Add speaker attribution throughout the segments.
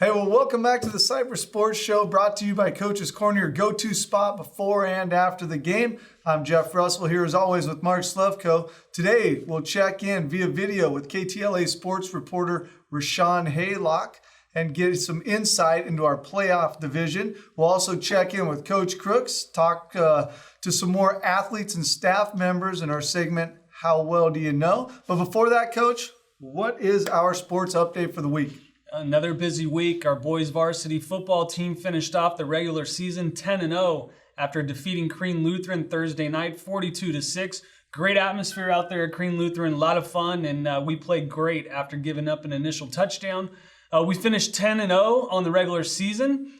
Speaker 1: Hey, well, welcome back to the Cypress Sports Show, brought to you by Coach's Corner, your go-to spot before and after the game. I'm Jeff Russell here, as always, with Mark Slevcove. Today, we'll check in via video with KTLA sports reporter Rahshaun Haylock and get some insight into our playoff division. We'll also check in with Coach Crooks, talk to some more athletes and staff members in our segment, How Well Do You Know? But before that, Coach, what is our sports update for the week?
Speaker 2: Another busy week. Our boys varsity football team finished off the regular season 10-0 after defeating Crean Lutheran Thursday night 42-6. Great atmosphere out there at Crean Lutheran, a lot of fun, and we played great after giving up an initial touchdown. We finished 10-0 on the regular season.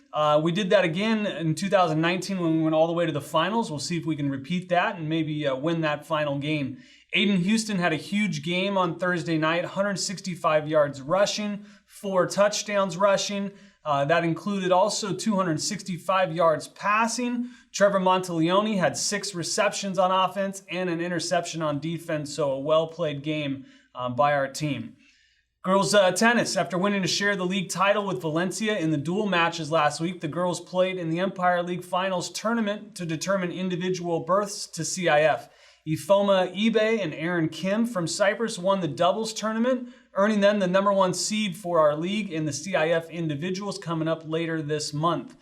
Speaker 2: We did that again in 2019 when we went all the way to the finals. We'll see if we can repeat that and maybe win that final game. Aiden Houston had a huge game on Thursday night, 165 yards rushing, 4 touchdowns rushing. That included also 265 yards passing. Trevor Monteleone had 6 receptions on offense and an interception on defense, so a well-played game by our team. Girls tennis, after winning to share the league title with Valencia in the dual matches last week, the girls played in the Empire League Finals tournament to determine individual berths to CIF. Ifoma Ibe and Aaron Kim from Cypress won the doubles tournament, earning them the #1 seed for our league in the CIF individuals coming up later this month.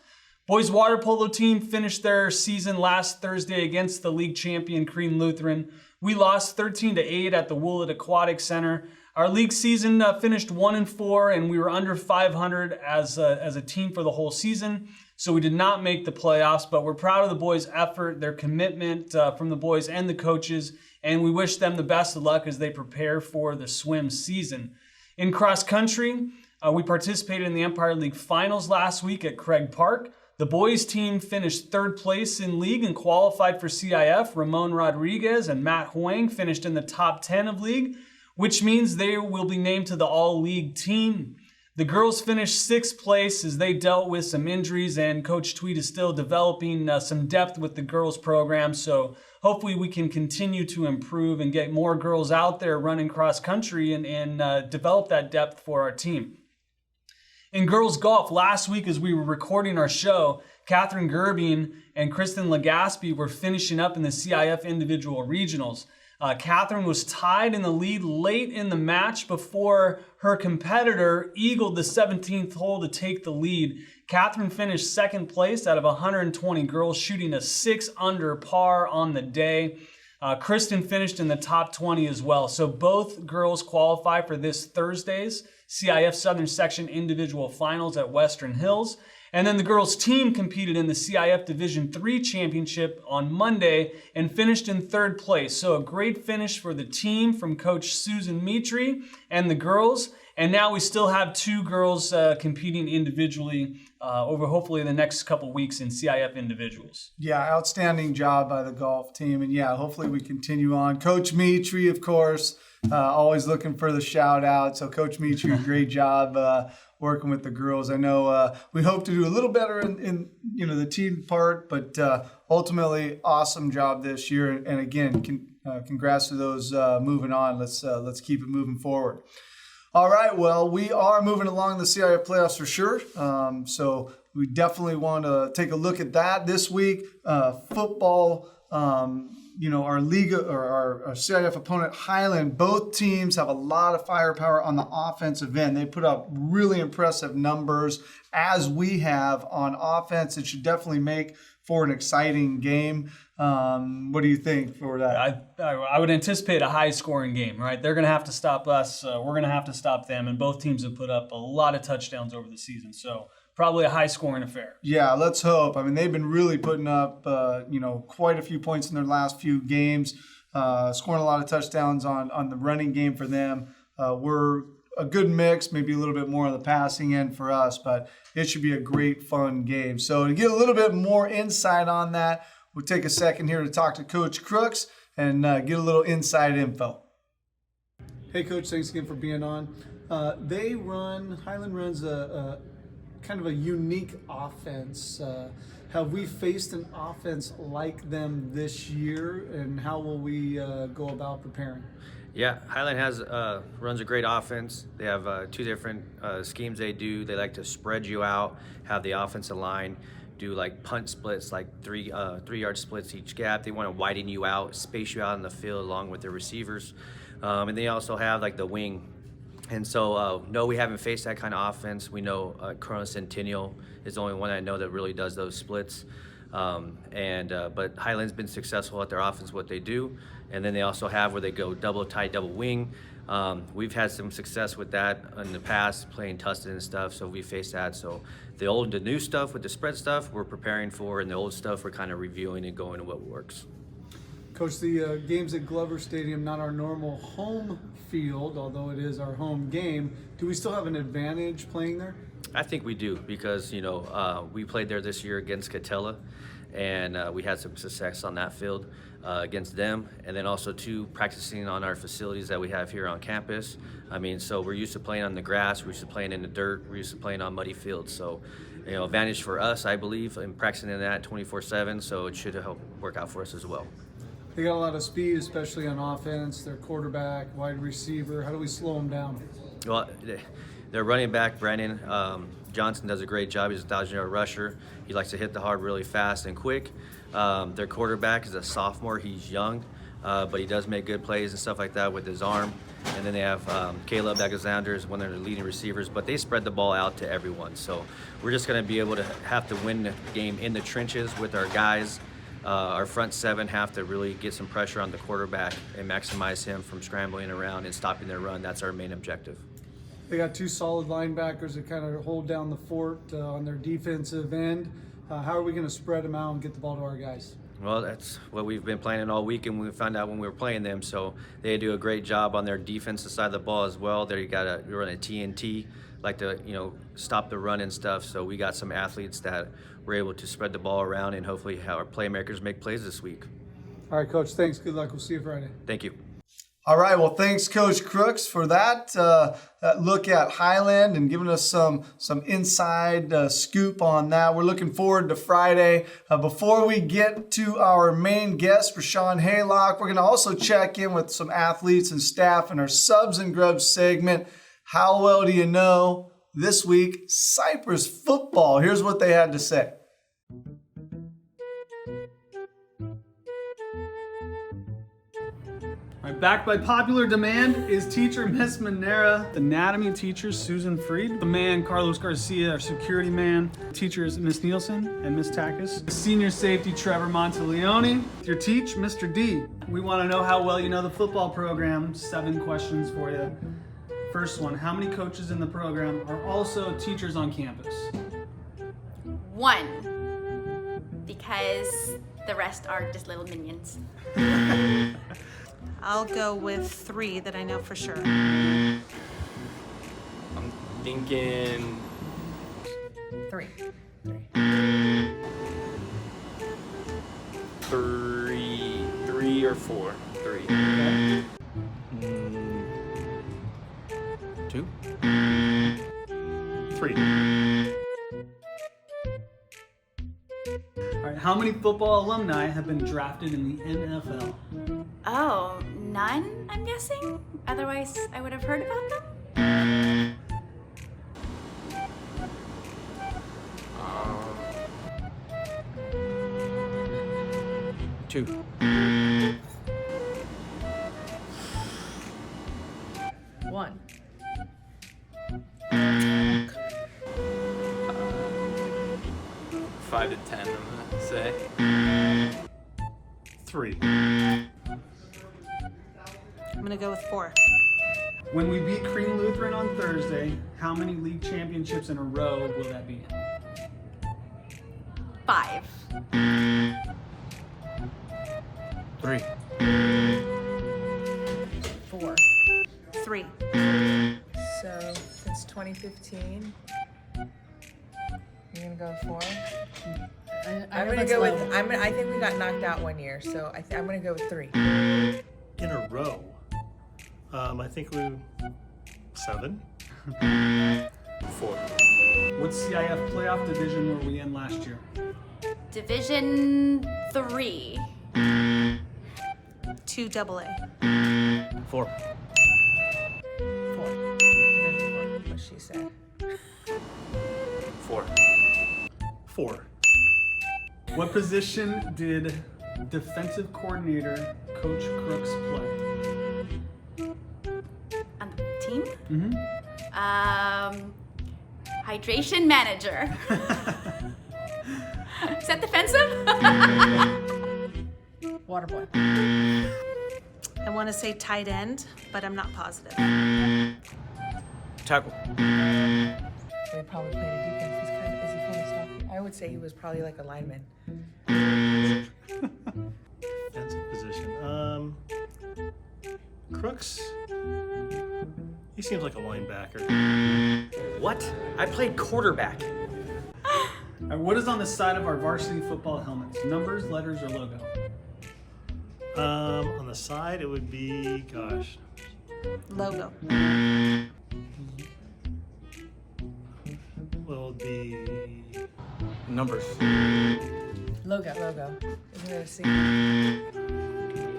Speaker 2: Boys water polo team finished their season last Thursday against the league champion Crean Lutheran. We lost 13-8 at the Woolett Aquatic Center. Our league season finished 1-4, and we were under 500 as a team for the whole season. So we did not make the playoffs, but we're proud of the boys' effort, their commitment from the boys and the coaches, and we wish them the best of luck as they prepare for the swim season. In cross country, we participated in the Empire League Finals last week at Craig Park. The boys team finished 3rd place in league and qualified for CIF. Ramon Rodriguez and Matt Huang finished in the top 10 of league, which means they will be named to the all-league team. The girls finished 6th place as they dealt with some injuries, and Coach Tweed is still developing some depth with the girls program. So hopefully we can continue to improve and get more girls out there running cross country and develop that depth for our team. In girls golf, last week as we were recording our show, Catherine Gerbing and Kristen Legaspi were finishing up in the CIF individual regionals. Catherine was tied in the lead late in the match before her competitor eagled the 17th hole to take the lead. Catherine finished 2nd place out of 120 girls, shooting a 6 under par on the day. Kristen finished in the top 20 as well. So both girls qualify for this Thursday's CIF Southern Section Individual Finals at Western Hills. And then the girls team competed in the CIF Division III Championship on Monday and finished in 3rd place. So a great finish for the team from Coach Susan Mitri and the girls. And now we still have 2 girls competing individually over hopefully the next couple weeks in CIF individuals.
Speaker 1: Yeah, outstanding job by the golf team. And yeah, hopefully we continue on. Coach Mitri, of course, always looking for the shout out. So Coach Mitri, great job working with the girls. I know we hope to do a little better in the team part, but ultimately awesome job this year. And again, congrats to those moving on. Let's keep it moving forward. All right, well, we are moving along the CIF playoffs for sure. So we definitely want to take a look at that this week. Football, our league or our CIF opponent, Highland, both teams have a lot of firepower on the offensive end. They put up really impressive numbers as we have on offense. It should definitely make for an exciting game. What do you think for that?
Speaker 2: I would anticipate a high-scoring game, right? They're going to have to stop us. We're going to have to stop them, and both teams have put up a lot of touchdowns over the season. So probably a high-scoring affair.
Speaker 1: Yeah, let's hope. I mean, they've been really putting up, quite a few points in their last few games, scoring a lot of touchdowns on the running game for them. We're a good mix, maybe a little bit more on the passing end for us, but it should be a great, fun game. So to get a little bit more insight on that, we'll take a second here to talk to Coach Crooks and get a little inside info. Hey, Coach, thanks again for being on. Highland runs a kind of a unique offense. Have we faced an offense like them this year, and how will we go about preparing?
Speaker 3: Yeah, Highland runs a great offense. They have two different schemes they do. They like to spread you out, have the offensive line do like punt splits, like 3-yard splits each gap. They want to widen you out, space you out in the field along with their receivers. And they also have like the wing. And so, no, we haven't faced that kind of offense. We know Corona Centennial is the only one I know that really does those splits. But Highland's been successful at their offense, what they do. And then they also have where they go double tight, double wing. We've had some success with that in the past, playing Tustin and stuff, so we faced that. So the old and the new stuff with the spread stuff, we're preparing for, and the old stuff, we're kind of reviewing and going to what works.
Speaker 1: Coach, the games at Glover Stadium, not our normal home field, although it is our home game. Do we still have an advantage playing there?
Speaker 3: I think we do, because we played there this year against KTLA, and we had some success on that field against them, and then also too practicing on our facilities that we have here on campus. I mean, so we're used to playing on the grass, we're used to playing in the dirt, we're used to playing on muddy fields. So, advantage for us, I believe, in practicing in that 24/7. So it should help work out for us as well.
Speaker 1: They got a lot of speed, especially on offense. Their quarterback, wide receiver. How do we slow them down?
Speaker 3: Well, their running back, Brandon Johnson, does a great job. He's a 1,000-yard rusher. He likes to hit the hard really fast and quick. Their quarterback is a sophomore. He's young, but he does make good plays and stuff like that with his arm. And then they have Caleb Alexander is one of their leading receivers, but they spread the ball out to everyone. So we're just going to be able to have to win the game in the trenches with our guys. Our front seven have to really get some pressure on the quarterback and maximize him from scrambling around and stopping their run. That's our main objective.
Speaker 1: They got two solid linebackers that kind of hold down the fort on their defensive end. How are we going to spread them out and get the ball to our guys?
Speaker 3: Well, that's what we've been planning all week, and we found out when we were playing them. So they do a great job on their defensive side of the ball as well. They got to run a TNT, like to stop the run and stuff. So we got some athletes that were able to spread the ball around, and hopefully our playmakers make plays this week.
Speaker 1: All right, Coach. Thanks. Good luck. We'll see you Friday.
Speaker 3: Thank you.
Speaker 1: All right. Well, thanks, Coach Crooks, for that look at Highland and giving us some inside scoop on that. We're looking forward to Friday. Before we get to our main guest, Rahshaun Haylock, we're going to also check in with some athletes and staff in our Subs and Grubs segment. How well do you know this week Cypress football? Here's what they had to say.
Speaker 2: Back by popular demand is teacher Miss Manera, anatomy teacher Susan Freed, the man Carlos Garcia, our security man, teachers Miss Nielsen and Miss Takis, senior safety Trevor Monteleone, your teach Mr. D. We want to know how well you know the football program. 7 questions for you. First one, how many coaches in the program are also teachers on campus?
Speaker 4: 1, because the rest are just little minions.
Speaker 5: I'll go with 3 that I know for sure.
Speaker 6: I'm thinking
Speaker 5: 3.
Speaker 6: 3 or 4. 3.
Speaker 7: 2. 3.
Speaker 2: All right, how many football alumni have been drafted in the NFL?
Speaker 4: Oh, none, I'm guessing? Otherwise, I would have heard about them?
Speaker 7: 2.
Speaker 5: 1.
Speaker 6: 5 to 10, I'm gonna say.
Speaker 7: 3.
Speaker 5: I'm gonna go with 4.
Speaker 2: When we beat Crean Lutheran on Thursday, how many league championships in a row will that be?
Speaker 4: 5.
Speaker 7: 3.
Speaker 5: 4. 3.
Speaker 8: So since 2015, you're gonna go with 4. I'm gonna go with. I think we got knocked out one year, so I'm gonna go with 3.
Speaker 7: In a row. I think we 7.
Speaker 6: 4.
Speaker 2: What CIF playoff division were we in last year?
Speaker 4: Division 3.
Speaker 5: 2 AA.
Speaker 7: 4.
Speaker 8: 4. Division 4. What she said.
Speaker 6: 4.
Speaker 7: 4.
Speaker 2: What position did defensive coordinator Coach Crooks play?
Speaker 4: On the team?
Speaker 2: Mm-hmm.
Speaker 4: Hydration manager. Is that defensive?
Speaker 5: Water boy. I want to say tight end, but I'm not positive.
Speaker 3: Tackle.
Speaker 8: We probably played a defense. Is he kind of stocky? I would say he was probably like a lineman.
Speaker 7: Defensive position. Crooks. He seems like a linebacker.
Speaker 3: What? I played quarterback.
Speaker 2: And what is on the side of our varsity football helmets? Numbers, letters, or logo?
Speaker 7: On the side, it would be, gosh.
Speaker 5: Logo.
Speaker 7: Well, it would be
Speaker 3: Numbers.
Speaker 8: Logo. Isn't it a C?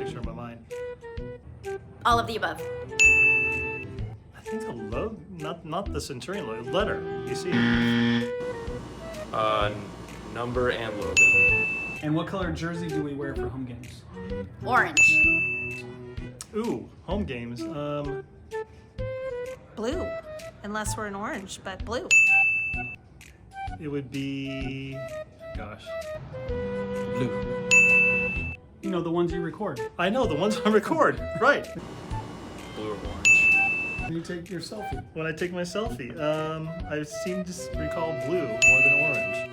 Speaker 7: picture in my mind.
Speaker 4: All of the above.
Speaker 7: I think the logo, not the Centurion logo, letter. You see?
Speaker 6: Number and logo.
Speaker 2: And what color jersey do we wear for home games?
Speaker 4: Orange.
Speaker 7: Ooh, home games.
Speaker 5: Blue. Unless we're in orange, but blue.
Speaker 7: It would be, gosh.
Speaker 3: Blue.
Speaker 2: You know, the ones you record.
Speaker 7: I know, the ones on record. Right.
Speaker 6: Blue or orange.
Speaker 2: When you take your selfie.
Speaker 7: When I take my selfie, I seem to recall blue more than orange.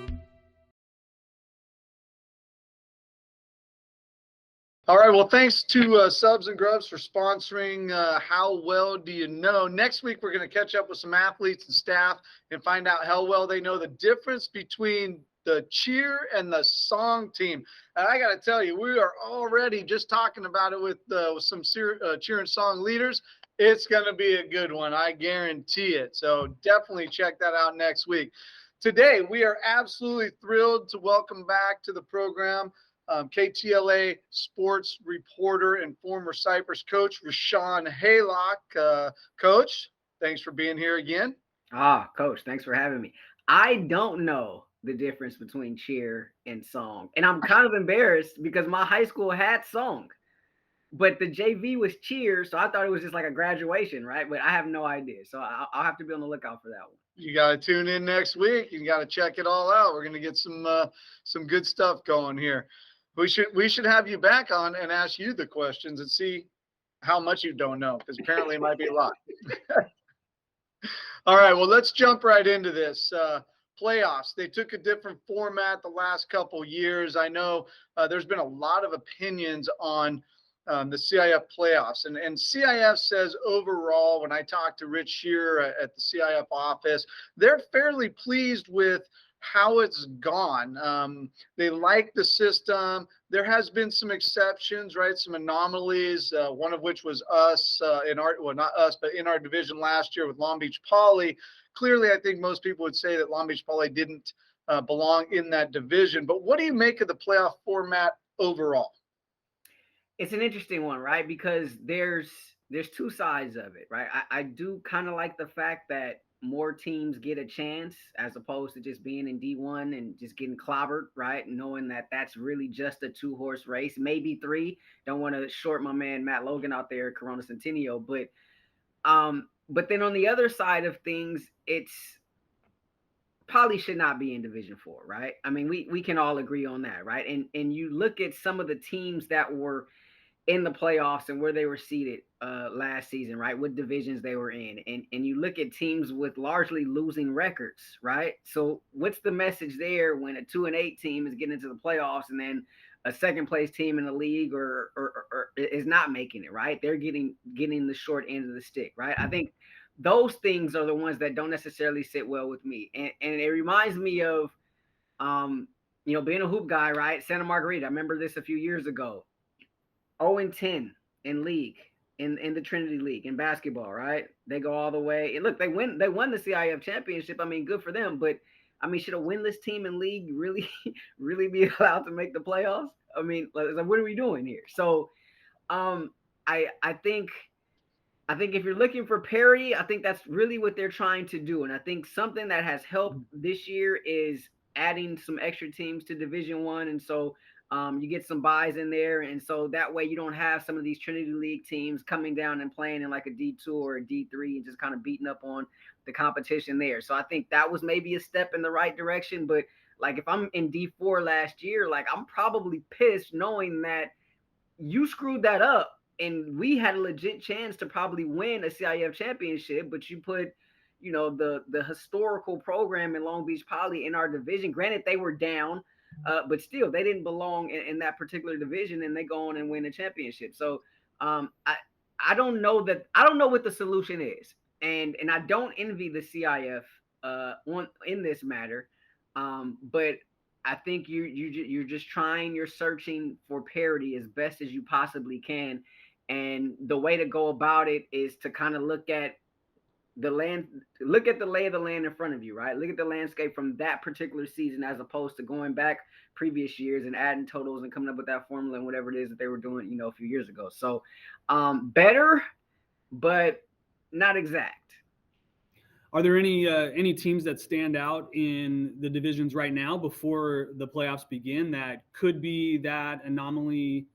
Speaker 1: All right, well, thanks to Subs and Grubs for sponsoring How Well Do You Know? Next week, we're going to catch up with some athletes and staff and find out how well they know the difference between the cheer and the song team. And I got to tell you, we are already just talking about it with some cheer and song leaders. It's going to be a good one. I guarantee it. So definitely check that out next week. Today, we are absolutely thrilled to welcome back to the program KTLA sports reporter and former Cypress coach, Rahshaun Haylock. Coach, thanks for being here again.
Speaker 9: Coach, thanks for having me. I don't know the difference between cheer and song. And I'm kind of embarrassed because my high school had song, but the JV was cheer. So I thought it was just like a graduation, right? But I have no idea. So I'll have to be on the lookout for that one.
Speaker 1: You got to tune in next week. You got to check it all out. We're going to get some good stuff going here. We should have you back on and ask you the questions and see how much you don't know, because apparently it might be a lot. All right, well, let's jump right into this. Playoffs. They took a different format the last couple years. I know there's been a lot of opinions on the CIF playoffs. And CIF says overall, when I talked to Rich Shearer at the CIF office, they're fairly pleased with how it's gone. They like the system. There has been some exceptions, right? Some anomalies, one of which was us not us, but in our division last year with Long Beach Poly. Clearly, I think most people would say that Long Beach Poly didn't belong in that division. But what do you make of the playoff format overall?
Speaker 9: It's an interesting one, right? Because there's two sides of it, right? I do kind of like the fact that more teams get a chance as opposed to just being in D1 and just getting clobbered, right? Knowing that that's really just a 2-horse race, maybe 3. Don't want to short my man Matt Logan out there, Corona Centennial, but then on the other side of things, it's probably should not be in Division 4, right? I mean, we can all agree on that, right? And you look at some of the teams that were in the playoffs and where they were seated last season, right? What divisions they were in. And you look at teams with largely losing records, right? So what's the message there when a 2-8 team is getting into the playoffs and then a second place team in the league or is not making it, right? They're getting the short end of the stick, right? I think those things are the ones that don't necessarily sit well with me. And it reminds me of, being a hoop guy, right? Santa Margarita. I remember this a few years ago. 0-10 in league, in the Trinity League in basketball, right? They go all the way. And look, they won the CIF championship. I mean, good for them. But I mean, should a winless team in league really, really be allowed to make the playoffs? I mean, like, what are we doing here? So, I think if you're looking for parity, I think that's really what they're trying to do. And I think something that has helped this year is adding some extra teams to Division One, and so you get some buys in there, and so that way you don't have some of these Trinity League teams coming down and playing in like a D2 or a D3 and just kind of beating up on the competition there. So I think that was maybe a step in the right direction. But like if I'm in D4 last year, like I'm probably pissed knowing that you screwed that up. And we had a legit chance to probably win a CIF championship, but you put, the historical program in Long Beach Poly in our division. Granted, they were down, but still, they didn't belong in that particular division, and they go on and win a championship. So I don't know what the solution is, and I don't envy the CIF in this matter, but I think you're just you're searching for parity as best as you possibly can. And the way to go about it is to kind of look at the lay of the land in front of you, right? Look at the landscape from that particular season as opposed to going back previous years and adding totals and coming up with that formula and whatever it is that they were doing, a few years ago. So better, but not exact.
Speaker 2: Are there any teams that stand out in the divisions right now before the playoffs begin that could be that anomaly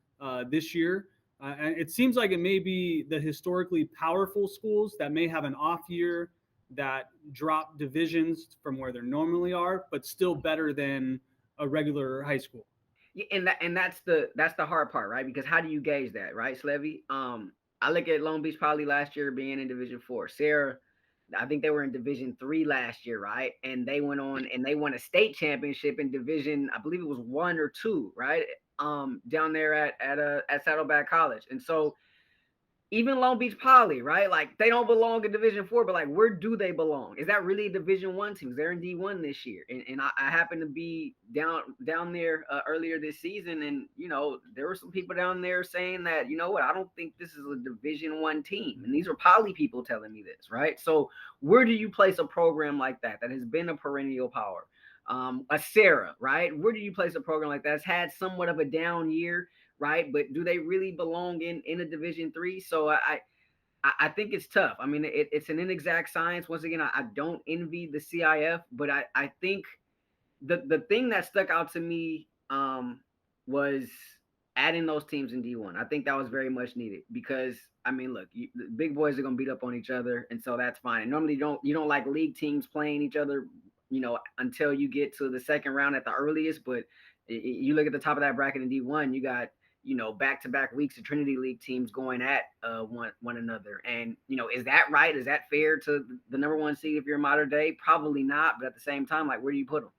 Speaker 2: this year? It seems like it may be the historically powerful schools that may have an off year that drop divisions from where they normally are, but still better than a regular high school.
Speaker 9: Yeah, and that's the hard part, right? Because how do you gauge that, right, Slevy? I look at Long Beach Poly last year being in Division 4. Sarah, I think they were in Division 3 last year, right? And they went on and they won a state championship in Division, I believe it was 1 or 2, right? Down there at Saddleback College. And so even Long Beach Poly, right? Like they don't belong in Division 4, but like where do they belong? Is that really a Division 1 team? They're in D1 this year. And I happened to be down there earlier this season, and there were some people down there saying that, I don't think this is a Division 1 team. And these are Poly people telling me this, right? So where do you place a program like that has been a perennial power? A Sarah, right? Where do you place a program like that? It's had somewhat of a down year, right? But do they really belong in a Division 3? So I think it's tough. I mean, it's an inexact science. Once again, I don't envy the CIF, but I think the thing that stuck out to me was adding those teams in D1. I think that was very much needed because, I mean, look, the big boys are going to beat up on each other, and so that's fine. And normally you don't like league teams playing each other, until you get to the second round at the earliest. But you look at the top of that bracket in D1, you got, back-to-back weeks of Trinity League teams going at one another. And, is that right? Is that fair to the number 1 seed if you're modern day? Probably not. But at the same time, like, where do you put them?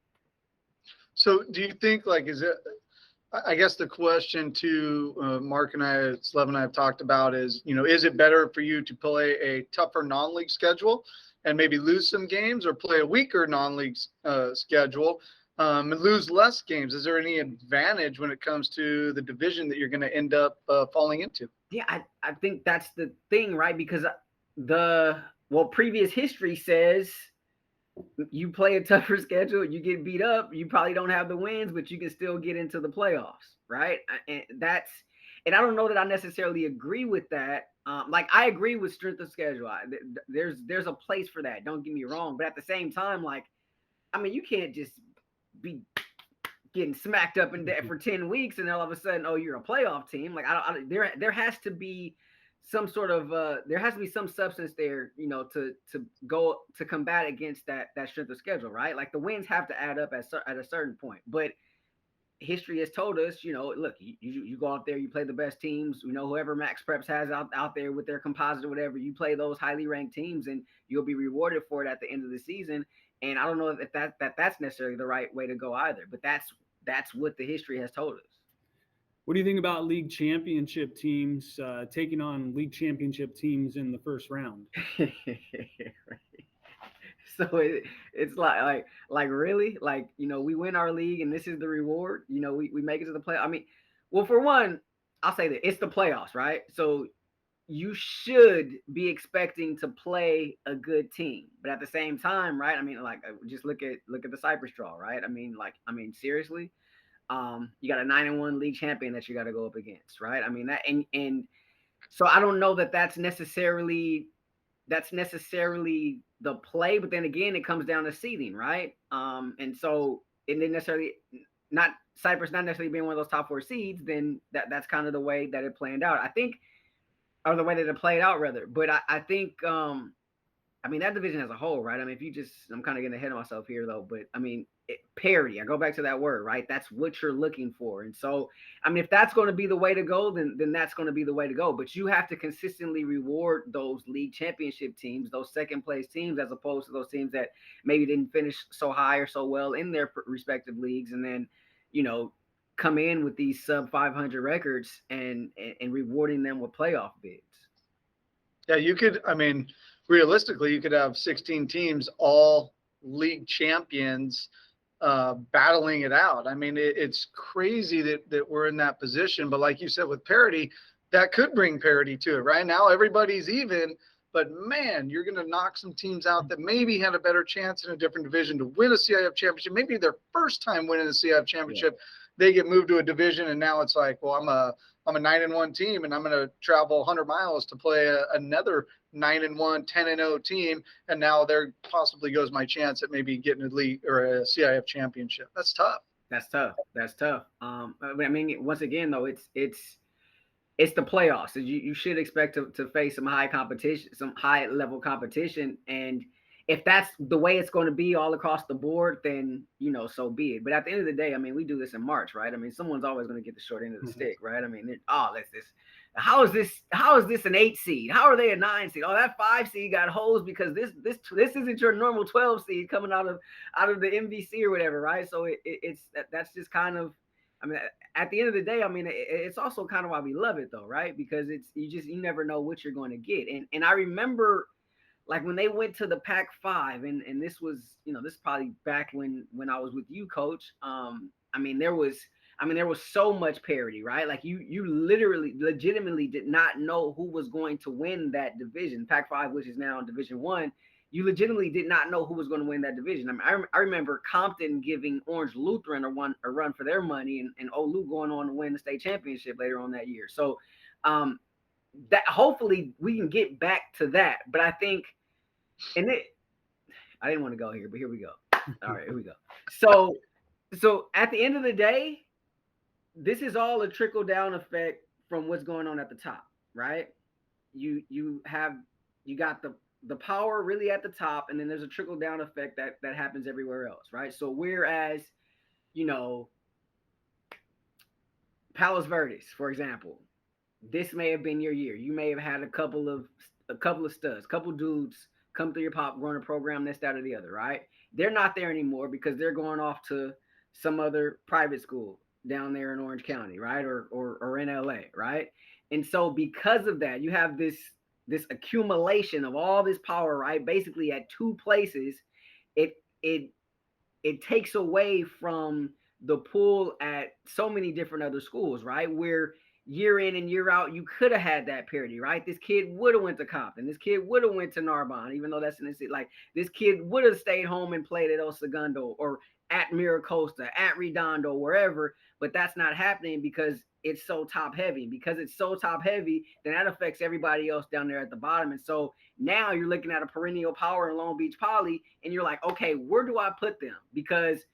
Speaker 1: So do you think, like, is it, I guess the question to Mark and I, Slev and I have talked about is, is it better for you to play a tougher non-league schedule and maybe lose some games, or play a weaker non-league schedule and lose less games? Is there any advantage when it comes to the division that you're going to end up falling into?
Speaker 9: Yeah, I think that's the thing, right? Because previous history says you play a tougher schedule, you get beat up, you probably don't have the wins, but you can still get into the playoffs, right? And I don't know that I necessarily agree with that. Like I agree with strength of schedule. There's a place for that. Don't get me wrong, but at the same time, like, I mean, you can't just be getting smacked up in debt for 10 weeks and then all of a sudden, oh, you're a playoff team. Like there has to be some sort of there has to be some substance there, to go to combat against that strength of schedule, right? Like the wins have to add up at a certain point. But history has told us, look, you go out there, you play the best teams, whoever Max Preps has out there with their composite or whatever, you play those highly ranked teams and you'll be rewarded for it at the end of the season. And I don't know if that's necessarily the right way to go either, but that's what the history has told us.
Speaker 2: What do you think about league championship teams taking on league championship teams in the first round?
Speaker 9: So it's like really, like, we win our league and this is the reward. We make it to the play. I mean, well, for one, I'll say that it's the playoffs, right? So you should be expecting to play a good team, but at the same time, right? I mean, like just look at the Cypress draw, right? I mean, seriously, you got a 9-1 league champion that you got to go up against, right? I mean that, and so I don't know that that's necessarily the play, but then again, it comes down to seeding, right? And so it didn't necessarily not Cypress not necessarily being one of those top 4 seeds, then that's kind of the way that it planned out. I think, or the way that it played out rather. But I think, I mean, that division as a whole, right? I mean, I'm kind of getting ahead of myself here though, but I mean, parity, I go back to that word, right? That's what you're looking for. And so, I mean, if that's going to be the way to go, then that's going to be the way to go. But you have to consistently reward those league championship teams, those second place teams, as opposed to those teams that maybe didn't finish so high or so well in their respective leagues. And then, come in with these sub 500 records and rewarding them with playoff bids.
Speaker 1: Yeah, you could, I mean, realistically, you could have 16 teams, all league champions, battling it out. I mean, it's crazy that we're in that position. But like you said, with parity, that could bring parity to it. Right now, everybody's even. But man, you're going to knock some teams out that maybe had a better chance in a different division to win a CIF championship. Maybe their first time winning a CIF championship. Yeah. They get moved to a division, and now it's like, well, I'm a 9-1 team, and I'm going to travel 100 miles to play another 9-1, 10-0 team, and now there possibly goes my chance at maybe getting a league or a CIF championship. That's tough.
Speaker 9: That's tough. I mean, once again, though, it's the playoffs. So you should expect to face some high competition, some high level competition, and if that's the way it's going to be all across the board, then, so be it. But at the end of the day, I mean, we do this in March, right? I mean, someone's always going to get the short end of the stick, right? I mean, that's this. How is this an 8 seed? How are they a 9 seed? Oh, that 5 seed got hosed because this isn't your normal 12 seed coming out of the MVC or whatever, right? So that's just kind of, I mean, at the end of the day, I mean, it's also kind of why we love it though, right? Because you never know what you're going to get. And I remember, like, when they went to the Pac-5, and this was, this is probably back when I was with you, Coach. I mean, there was so much parity, right? Like you legitimately did not know who was going to win that division. Pac-5, which is now in Division 1, you legitimately did not know who was going to win that division. I mean, I remember Compton giving Orange Lutheran a run for their money, and Olu going on to win the state championship later on that year. So that hopefully we can get back to that. But I think, I didn't want to go here, but here we go. All right, here we go. So at the end of the day, this is all a trickle down effect from what's going on at the top, right? You got the power really at the top, and then there's a trickle down effect that happens everywhere else, right? So whereas, Palos Verdes, for example, this may have been your year. You may have had a couple of studs, couple dudes come through your Pop Runner program, this, that, or the other, right? They're not there anymore because they're going off to some other private school down there in Orange County, right? Or in LA, right? And so because of that, you have this accumulation of all this power, right? Basically at 2 places, it takes away from the pool at so many different other schools, right? Where year in and year out, you could have had that parity, right? This kid would have went to Compton. This kid would have went to Narbonne, even though that's in the city. Like, this kid would have stayed home and played at El Segundo or at Miracosta, at Redondo, wherever. But that's not happening because it's so top heavy. Because it's so top heavy, then that affects everybody else down there at the bottom. And so now you're looking at a perennial power in Long Beach Poly, and you're like, okay, where do I put them? Because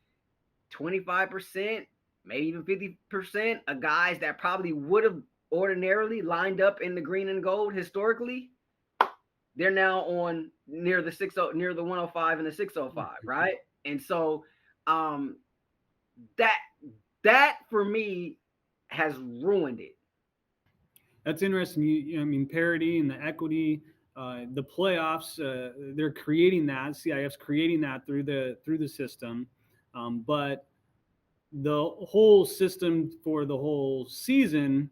Speaker 9: 25%, maybe even 50% of guys that probably would have ordinarily lined up in the green and gold historically, they're now on near the 105 and the 605, right? And so that for me has ruined it.
Speaker 2: That's interesting. I mean, parity and the equity, the playoffs, they're creating that. CIF's creating that through the system, but the whole system for the whole season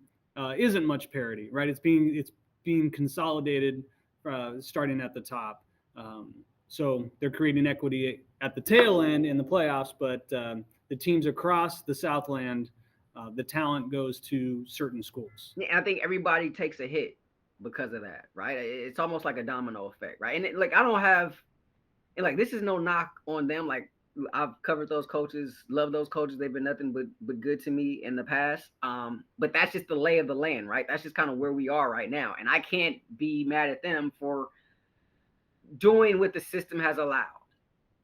Speaker 2: isn't much parity, right? It's being consolidated, starting at the top. So they're creating equity at the tail end in the playoffs, but the teams across the Southland, the talent goes to certain schools.
Speaker 9: I think everybody takes a hit, because of that, right? It's almost like a domino effect, right? And I don't have, and this is no knock on them. Like, I've covered those coaches, love those coaches. They've been nothing but good to me in the past. But that's just the lay of the land, right? That's just kind of where we are right now. And I can't be mad at them for doing what the system has allowed,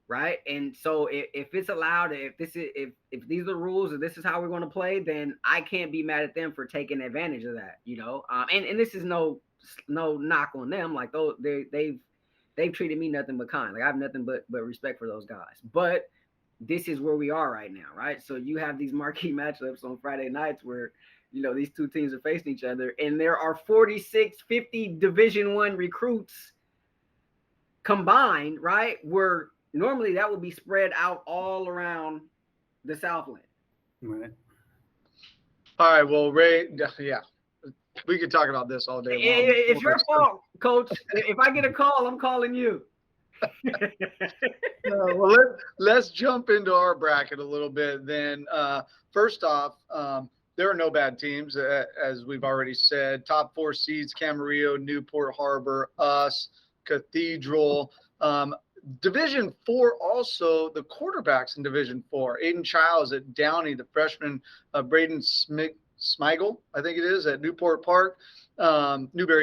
Speaker 9: right? And so if it's allowed, if these are the rules, or this is how we're going to play, then I can't be mad at them for taking advantage of that, and this is no knock on them. Like, they've treated me nothing but kind. Like, I have nothing but respect for those guys. But this is where we are right now, right? So you have these marquee matchups on Friday nights where these two teams are facing each other, and there are 46, 50 Division I recruits combined, right? Where normally that would be spread out all around the Southland.
Speaker 1: Right. All right. Well, Ray, yeah, we could talk about this all day long.
Speaker 9: It's your fault, Coach. If I get a call, I'm calling you.
Speaker 1: Well, let's jump into our bracket a little bit then. First off, there are no bad teams, as we've already said. Top 4 seeds: Camarillo, Newport Harbor, us, Cathedral. Division 4, also the quarterbacks in Division 4. Aiden Childs at Downey, the freshman, Braden Smigel, I think it is, at Newbury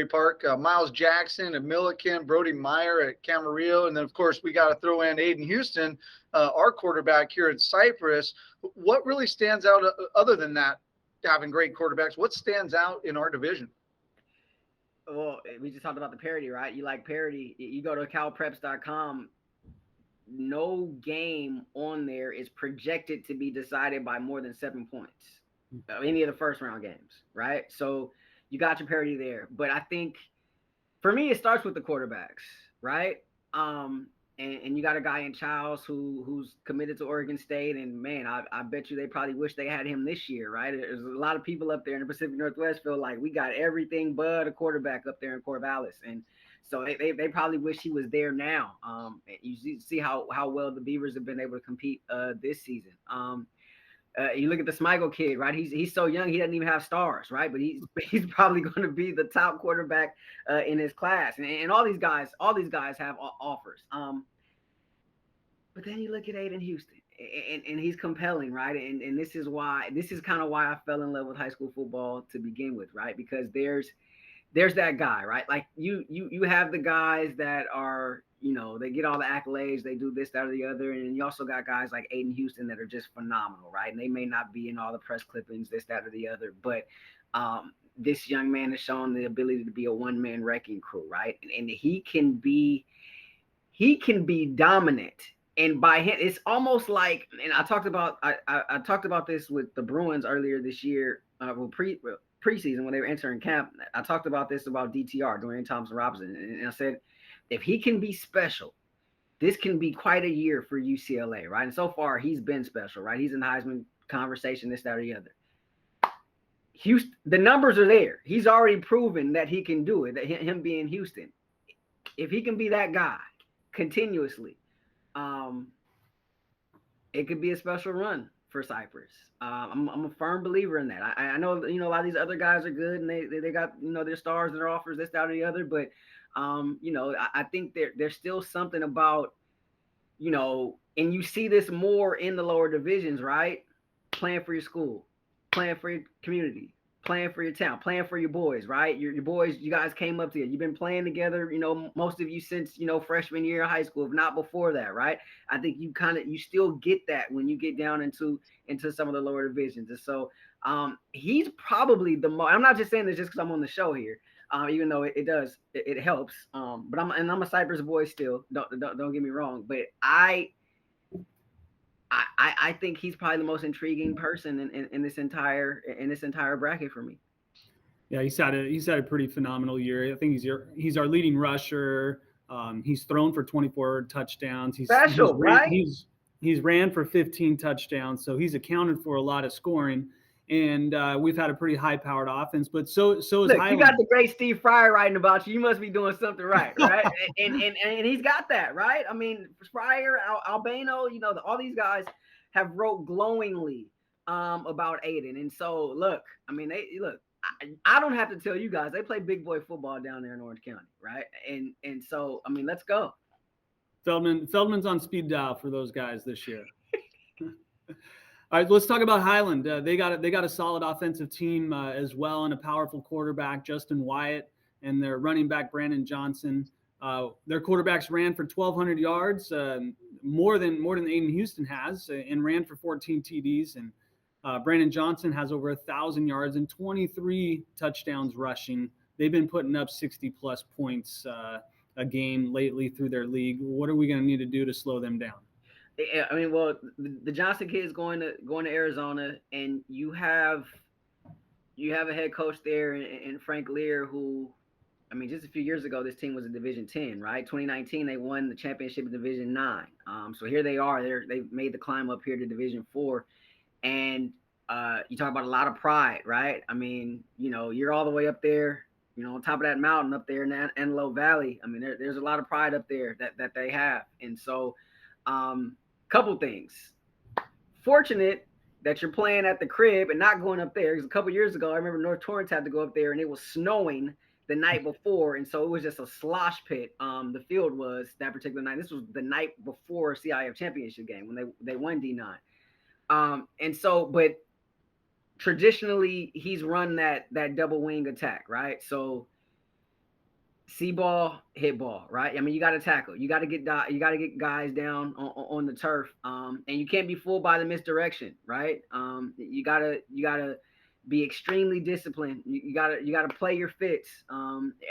Speaker 1: Park. Miles Jackson at Milliken, Brody Meyer at Camarillo, and then of course we got to throw in Aiden Houston, our quarterback here at Cypress. What really stands out other than that, having great quarterbacks? What stands out in our division?
Speaker 9: Well, we just talked about the parity, right? You like parity. You go to calpreps.com. No game on there is projected to be decided by more than 7 points. Any of the first round games, right? So you got your parity there. But I think for me, it starts with the quarterbacks, right? And you got a guy in Childs who's committed to Oregon State, and man, I bet you they probably wish they had him this year, right? There's a lot of people up there in the Pacific Northwest feel like we got everything but a quarterback up there in Corvallis, and so they probably wish he was there now. You see how well the Beavers have been able to compete this season. You look at the Smigel kid, right? He's so young, he doesn't even have stars, right? But he's probably going to be the top quarterback in his class. And all these guys have offers. But then you look at Aiden Houston, and he's compelling, right? And this is kind of why I fell in love with high school football to begin with, right? Because there's that guy, right? Like you have the guys that are, they get all the accolades, they do this, that, or the other. And you also got guys like Aiden Houston that are just phenomenal, right? And they may not be in all the press clippings, this, that, or the other. But this young man has shown the ability to be a one-man wrecking crew, right? And he can be dominant. And by him, it's almost like, and I talked about this with the Bruins earlier this year, preseason when they were entering camp. I talked about this about DTR, Dorian Thompson-Robinson, and I said, if he can be special, this can be quite a year for UCLA, right? And so far, he's been special, right? He's in the Heisman conversation, this, that, or the other. Houston, the numbers are there. He's already proven that he can do it, that him being Houston. If he can be that guy continuously, it could be a special run for Cypress. I'm a firm believer in that. I know, a lot of these other guys are good and they got, their stars and their offers, this, that, or the other, but I think there's still something about, and you see this more in the lower divisions, right? Playing for your school, playing for your community, playing for your town, playing for your boys, right? Your boys, you guys came up together. You've been playing together, most of you since, freshman year of high school, if not before that, right? I think you still get that when you get down into some of the lower divisions. And so he's probably the most, I'm not just saying this just because I'm on the show here, even though it helps. But I'm a Cypress boy still, don't get me wrong, but I think he's probably the most intriguing person in this entire bracket for me.
Speaker 2: Yeah, he's had a pretty phenomenal year. I think he's our leading rusher. He's thrown for 24 touchdowns. He's
Speaker 9: right?
Speaker 2: He's ran for 15 touchdowns, so he's accounted for a lot of scoring. And we've had a pretty high-powered offense, but so is Haylock.
Speaker 9: You got the great Steve Fryer writing about you. You must be doing something right? and he's got that, right? I mean, Fryer, Albano, all these guys have wrote glowingly about Aiden. And so, look, I don't have to tell you guys, they play big boy football down there in Orange County, right? And so, I mean, let's go.
Speaker 2: Feldman's on speed dial for those guys this year. All right, let's talk about Highland. They got a solid offensive team as well, and a powerful quarterback, Justin Wyatt, and their running back, Brandon Johnson. Their quarterbacks ran for 1,200 yards, more than Aiden Houston has, and ran for 14 TDs. And Brandon Johnson has over 1,000 yards and 23 touchdowns rushing. They've been putting up 60-plus points a game lately through their league. What are we going to need to do to slow them down?
Speaker 9: I mean, well, the Johnson kid is going to Arizona, and you have a head coach there in Frank Lear, who, I mean, just a few years ago, this team was in Division 10, right? 2019, they won the championship in Division 9. So here they are. They've made the climb up here to Division 4, and you talk about a lot of pride, right? I mean, you're all the way up there, on top of that mountain up there in the Antelope Valley. I mean, there's a lot of pride up there that they have, and so. Couple things. Fortunate that you're playing at the crib and not going up there. Because a couple years ago, I remember North Torrance had to go up there and it was snowing the night before. And so it was just a slosh pit. The field was that particular night. This was the night before CIF championship game when they won D9. And so, but traditionally he's run that double wing attack, right? So see ball, hit ball, right? I mean, you got to tackle. You got to get guys down on the turf, and you can't be fooled by the misdirection, right? You gotta be extremely disciplined. You gotta play your fits.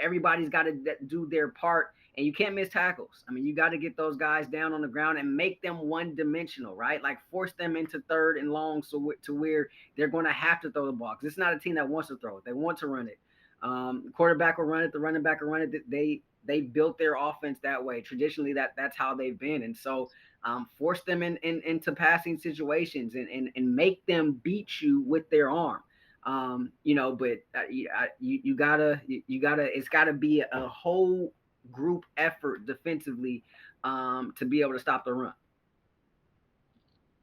Speaker 9: Everybody's got to do their part, and you can't miss tackles. I mean, you got to get those guys down on the ground and make them one-dimensional, right? Like force them into third and long, so to where they're going to have to throw the ball. 'Cause it's not a team that wants to throw it; they want to run it. The quarterback will run it, the running back will run it. They built their offense that way. Traditionally, that's how they've been. And so force them into passing situations and make them beat you with their arm. But you gotta it's gotta be a whole group effort defensively to be able to stop the run.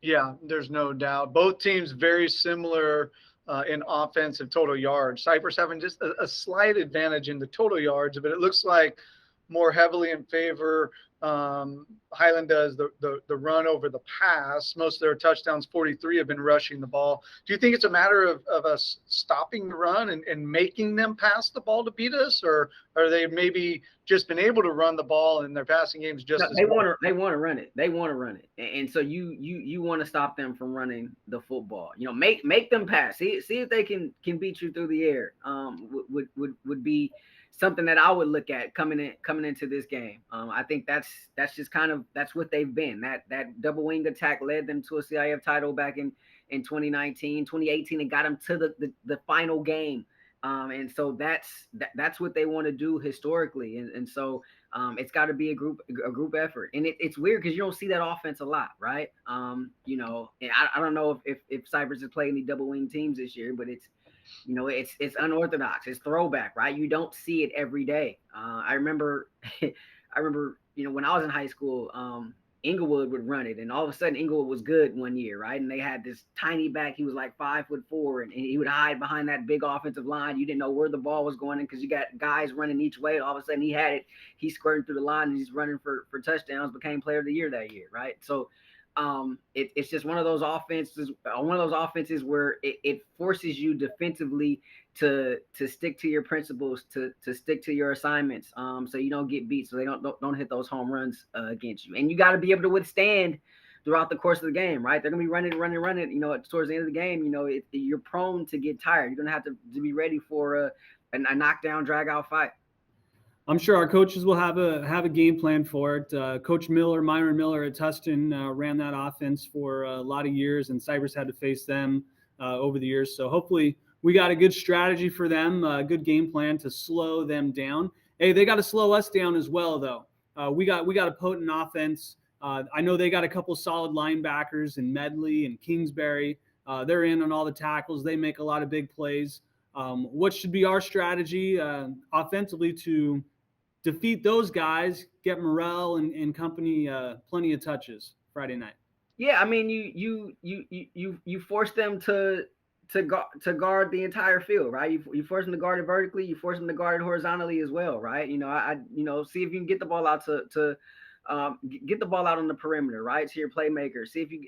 Speaker 1: Yeah, there's no doubt. Both teams very similar in offensive total yards. Cypress having just a slight advantage in the total yards, but it looks like more heavily in favor. Highland does the run over the pass. Most of their touchdowns, 43, have been rushing the ball. Do you think it's a matter of us stopping the run and making them pass the ball to beat us, or are they maybe just been able to run the ball in their passing games just as
Speaker 9: they want to run it. They want to run it. And so you want to stop them from running the football. Make them pass. See if they can beat you through the air. Would be something that I would look at coming into this game. I think that's just kind of that's what they've been. That double wing attack led them to a CIF title back in 2019, 2018, and got them to the final game. And so that's what they want to do historically. And so it's got to be a group effort. And it's weird because you don't see that offense a lot, right? And I don't know if Cypress has played any double wing teams this year, but it's unorthodox. It's throwback, right? You don't see it every day. I remember when I was in high school, Inglewood would run it, and all of a sudden Inglewood was good one year, right? And they had this tiny back. He was like 5'4", and he would hide behind that big offensive line. You didn't know where the ball was going in because you got guys running each way. All of a sudden he had it. He's squirting through the line and he's running for touchdowns. Became player of the year that year, right? So it's just one of those offenses where it forces you defensively to stick to your principles, to stick to your assignments, so you don't get beat, so they don't hit those home runs against you. And you got to be able to withstand throughout the course of the game, right? They're gonna be running. Towards the end of the game, you're prone to get tired. You're gonna have to be ready for a knockdown, drag out fight.
Speaker 2: I'm sure our coaches will have a game plan for it. Coach Myron Miller at Tustin ran that offense for a lot of years, and Cypress had to face them over the years. So hopefully we got a good strategy for them, a good game plan to slow them down. Hey, they got to slow us down as well, though. We got a potent offense. I know they got a couple solid linebackers in Medley and Kingsbury. They're in on all the tackles. They make a lot of big plays. What should be our strategy offensively to defeat those guys, get Morrell and company plenty of touches Friday night?
Speaker 9: Yeah, I mean, you force them to to guard the entire field, right? You force them to guard it vertically, you force them to guard it horizontally as well, right? I see if you can get the ball out to get the ball out on the perimeter, right? To your playmakers. See if you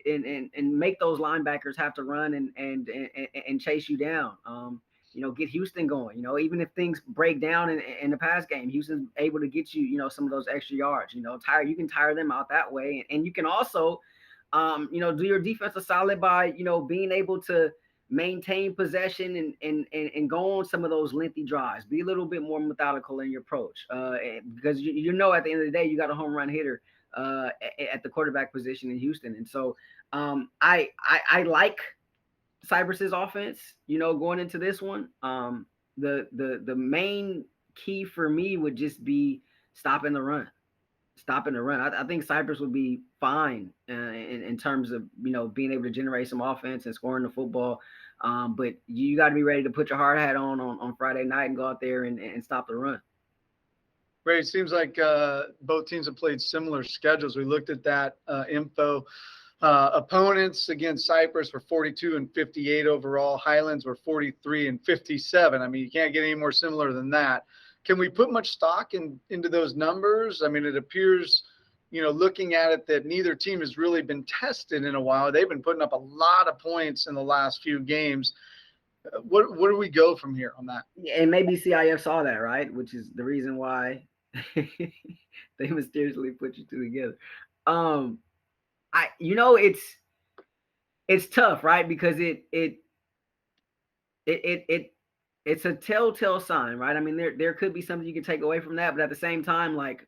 Speaker 9: and make those linebackers have to run and chase you down. Get Houston going. Even if things break down in the pass game, Houston's able to get you, some of those extra yards. You can tire them out that way, and you can also, do your defense a solid by, being able to maintain possession and go on some of those lengthy drives. Be a little bit more methodical in your approach, because at the end of the day you got a home run hitter at the quarterback position in Houston, and so I like Cypress's offense. Going into this one, the main key for me would just be stopping the run. I think Cypress would be fine in terms of being able to generate some offense and scoring the football. But you got to be ready to put your hard hat on Friday night and go out there and stop the run.
Speaker 1: Ray, it seems like both teams have played similar schedules. We looked at that info. Opponents against Cypress were 42 and 58 overall. Highlands were 43 and 57. I mean, you can't get any more similar than that. Can we put much stock into those numbers? I mean, it appears, looking at it, that neither team has really been tested in a while. They've been putting up a lot of points in the last few games. Where do we go from here on that?
Speaker 9: And maybe CIF saw that, right? Which is the reason why they mysteriously put you two together. It's tough, right? Because it's a telltale sign, right? I mean, there could be something you can take away from that, but at the same time, like,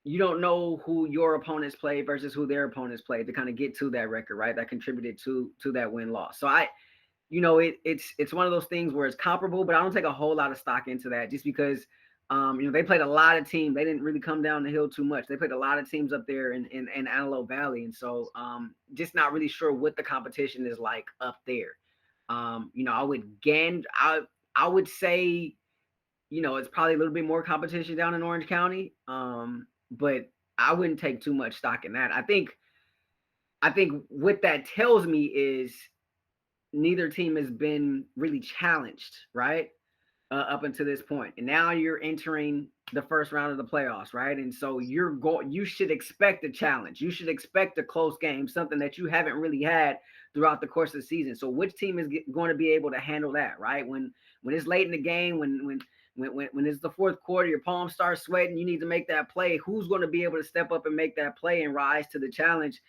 Speaker 9: you don't know who your opponents play versus who their opponents play to kind of get to that record, right? That contributed to that win-loss. So it's one of those things where it's comparable, but I don't take a whole lot of stock into that just because they played a lot of teams. They didn't really come down the hill too much. They played a lot of teams up there in Antelope Valley, and so just not really sure what the competition is like up there. I would say, it's probably a little bit more competition down in Orange County. But I wouldn't take too much stock in that. I think what that tells me is neither team has been really challenged, right? Up until this point. And now you're entering the first round of the playoffs, right? And so you should expect a challenge. You should expect a close game, something that you haven't really had throughout the course of the season. So which team is going to be able to handle that, right? When it's late in the game, when it's the fourth quarter, your palms start sweating, you need to make that play. Who's going to be able to step up and make that play and rise to the challenge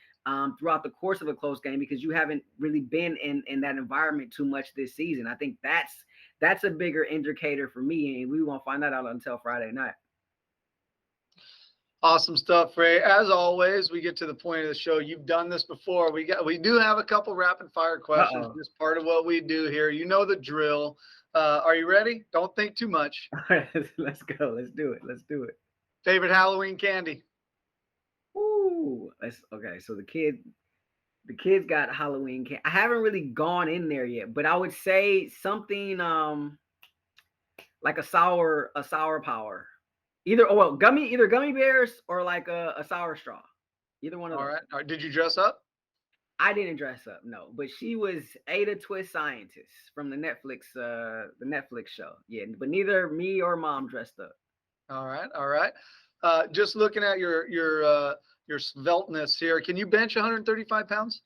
Speaker 9: throughout the course of a close game, because you haven't really been in that environment too much this season. I think that's a bigger indicator for me, and we won't find that out until Friday night.
Speaker 1: Awesome stuff, Ray. As always, we get to the point of the show. You've done this before. We do have a couple rapid fire questions. Just part of what we do here. You know the drill. Are you ready? Don't think too much.
Speaker 9: All right, let's go. Let's do it.
Speaker 1: Favorite Halloween candy?
Speaker 9: Ooh, okay. So the kids got Halloween candy. I haven't really gone in there yet, but I would say something like a sour power. Either gummy bears or like a sour straw. Either one of them.
Speaker 1: All right. Did you dress up?
Speaker 9: I didn't dress up, no. But she was Ada Twist Scientist from the Netflix show. Yeah, but neither me or mom dressed up.
Speaker 1: All right. Just looking at your svelteness here, can you bench 135 pounds?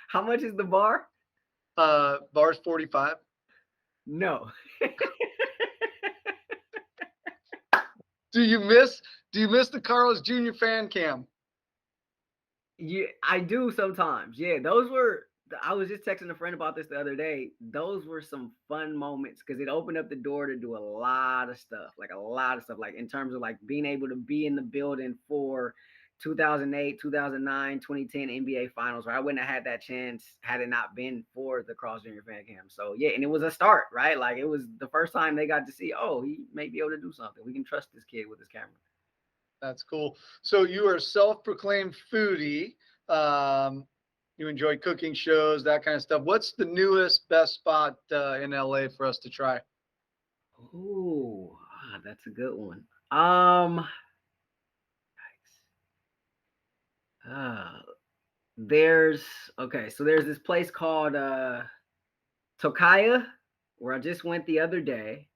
Speaker 9: How much is the bar?
Speaker 1: Bar's 45.
Speaker 9: No.
Speaker 1: Do you miss the Carlos Jr. fan cam?
Speaker 9: Yeah, I do sometimes. Yeah, I was just texting a friend about this the other day. Those were some fun moments because it opened up the door to do a lot of stuff, like in terms of like being able to be in the building for 2008, 2009, 2010 NBA Finals, where I wouldn't have had that chance had it not been for the Carlos Jr. fan cam. So yeah, and it was a start, right? Like it was the first time they got to see, oh, he may be able to do something. We can trust this kid with his camera.
Speaker 1: That's cool. So you are a self-proclaimed foodie. You enjoy cooking shows, that kind of stuff. What's the newest best spot in LA for us to try?
Speaker 9: Oh, that's a good one. there's so there's this place called Tokaya where I just went the other day.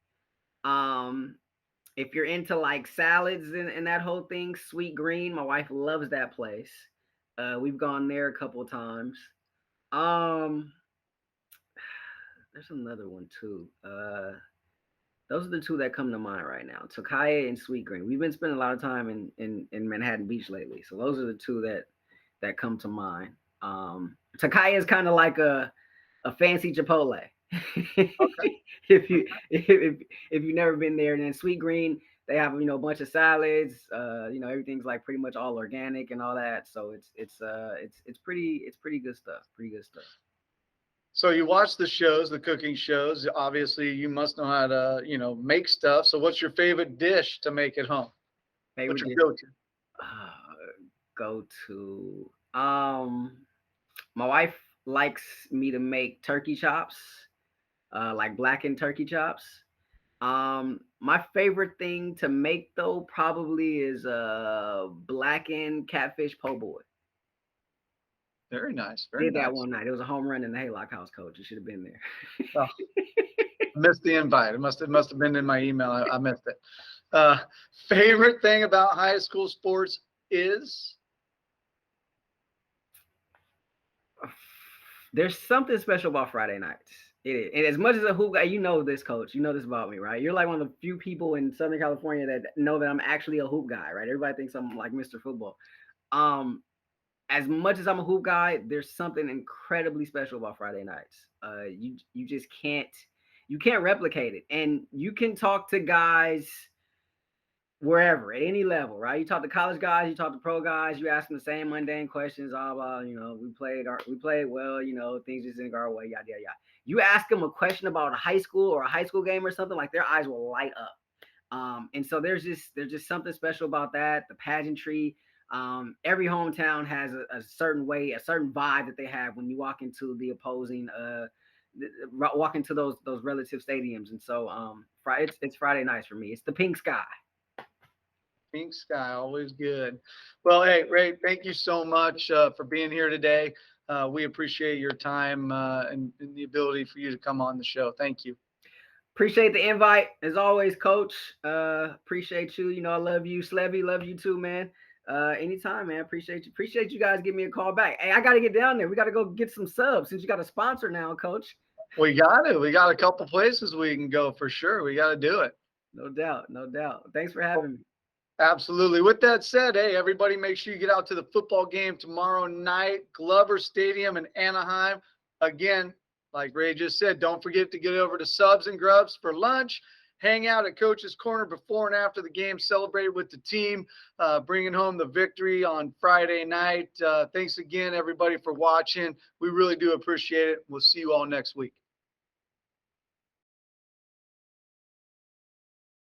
Speaker 9: If you're into like salads and that whole thing, Sweet Green, my wife loves that place. We've gone there a couple of times. Um, there's another one too. Those are the two that come to mind right now. Tokaya and Sweet Green. We've been spending a lot of time in Manhattan Beach lately, so those are the two that come to mind. Tokaya is kind of like a fancy Chipotle.
Speaker 1: Okay.
Speaker 9: if you've never been there, and then Sweet Green, they have a bunch of salads. Everything's like pretty much all organic and all that. So it's pretty good stuff. Pretty good stuff.
Speaker 1: So you watch the shows, the cooking shows. Obviously, you must know how to, make stuff. So what's your favorite dish to make at home? What's your go-to?
Speaker 9: Go-to. My wife likes me to make turkey chops, like blackened turkey chops. My favorite thing to make though probably is blackened catfish po' boy.
Speaker 1: Very nice.
Speaker 9: Did that one night. It was a home run in the Haylock house, coach. You should have been there.
Speaker 1: Oh, missed the invite. It must have been in my email. I missed it. Favorite thing about high school sports is?
Speaker 9: There's something special about Friday nights. It is. And as much as a hoop guy, you know this, coach. You know this about me, right? You're like one of the few people in Southern California that know that I'm actually a hoop guy, right? Everybody thinks I'm like Mr. Football. As much as I'm a hoop guy, there's something incredibly special about Friday nights. You just can't replicate it. And you can talk to guys wherever, at any level, right? You talk to college guys, you talk to pro guys, you ask them the same mundane questions, all about, we played well, things just didn't go our way, yada, yada, yada. You ask them a question about a high school or a high school game or something, like their eyes will light up. And so there's just something special about that, the pageantry. Every hometown has a certain way, a certain vibe that they have when you walk into the opposing, walk into those relative stadiums. And so it's Friday nights for me. It's the pink sky.
Speaker 1: Pink sky, always good. Well, hey, Ray, thank you so much for being here today. We appreciate your time and the ability for you to come on the show. Thank you.
Speaker 9: Appreciate the invite. As always, Coach. Appreciate you. I love you. Slevy, love you too, man. Anytime, man. Appreciate you. Appreciate you guys giving me a call back. Hey, I got to get down there. We got to go get some subs since you got a sponsor now, Coach.
Speaker 1: We got it. We got a couple places we can go for sure. We got to do it.
Speaker 9: No doubt. No doubt. Thanks for having me.
Speaker 1: Absolutely. With that said, hey, everybody, make sure you get out to the football game tomorrow night, Glover Stadium in Anaheim. Again, like Ray just said, don't forget to get over to Subs and Grubs for lunch. Hang out at Coach's Corner before and after the game. Celebrate with the team, bringing home the victory on Friday night. Thanks again, everybody, for watching. We really do appreciate it. We'll see you all next week.